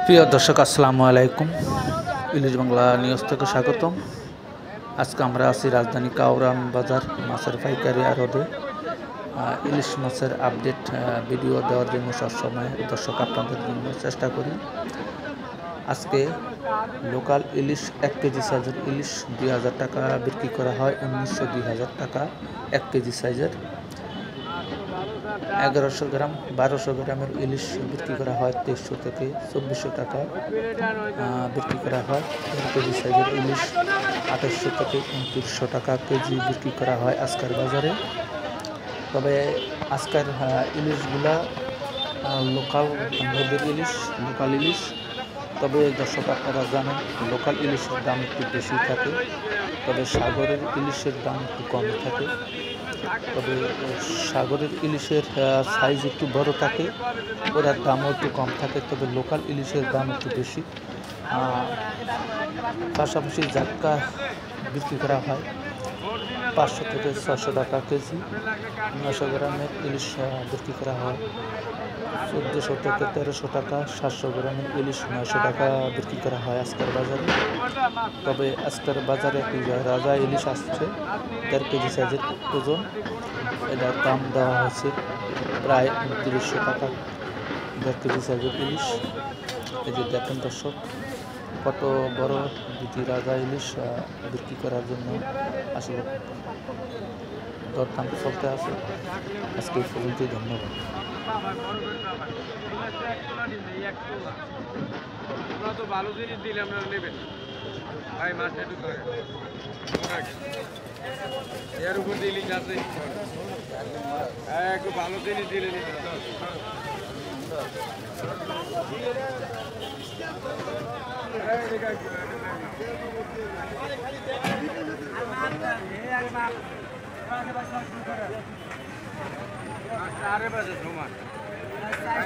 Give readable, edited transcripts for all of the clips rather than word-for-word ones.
প্রিয় দর্শক, আসসালামু আলাইকুম। ইলিশ বাংলা নিউজ থেকে স্বাগতম। আজকে আমরা আছি রাজধানী কাউরান বাজার মাছের পাইকারি আড়তে। ইলিশ মাছের আপডেট ভিডিও দেওয়ার জন্য সবসময় দর্শক আপনাদের জন্য চেষ্টা করি। আজকে লোকাল ইলিশ 1 কেজি সাইজের ইলিশ 2000 টাকা বিক্রি করা হয়। 1900-2000 টাকা 1 কেজি সাইজের। 1100 গ্রাম 1200 গ্রামের ইলিশ বিক্রি করা হয় 2300 থেকে 2400 টাকা বিক্রি করা হয়। 1 কেজি সাইজের ইলিশ 2800 থেকে 2900 টাকা কেজি বিক্রি করা হয় আজকের বাজারে। তবে আজকের ইলিশগুলা লোকাল নদীর ইলিশ, লোকাল ইলিশ। তবে দর্শক, আপনারা জানেন লোকাল ইলিশের দাম একটু বেশি থাকে, তবে সাগরের ইলিশের দাম একটু কম থাকে। তবে সাগরের ইলিশের সাইজ একটু বড় থাকে, ওটার দামও একটু কম থাকে। তবে লোকাল ইলিশের দাম একটু বেশি। পাশাপাশি জাটকা বিক্রি করা হয় 500 থেকে 600 টাকা কেজি। 900 গ্রামের ইলিশ বিক্রি করা হয় 1400 থেকে 1300 টাকা। 700 গ্রামের ইলিশ 900 টাকা বিক্রি করা হয় আজকের বাজারে। তবে আজকের বাজারে রাজা ইলিশ আসছে 1.5 কেজি সাইজের ওজন। এটার দাম দেওয়া হয়েছে প্রায় 2900 টাকা 1.5 কেজি সাইজের ইলিশ। এই যে দেখেন দর্শক, কত বড় দুটি রাজা ইলিশ বিক্রি করার জন্য আসলে দরদাম চলতে আছে। আজকে এই পর্যন্তই, ধন্যবাদ। ভালো জিনিস দিলে আমরা নেবেন ভাই, মাছ এর উপর দিলি আছে, একটু ভালো জিনিস দিলে নেবেন। আরে বাজে সমান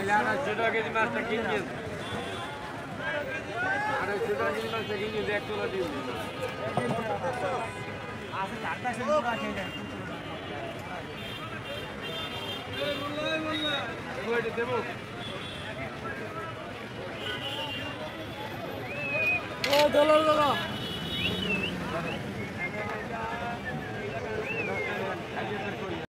250 টাকা কেজি মাছটা কিনছেন, 250 টাকা কেজি মাছটা কিনছেন 1 তোলা দিয়ে দেবো। ও ডলার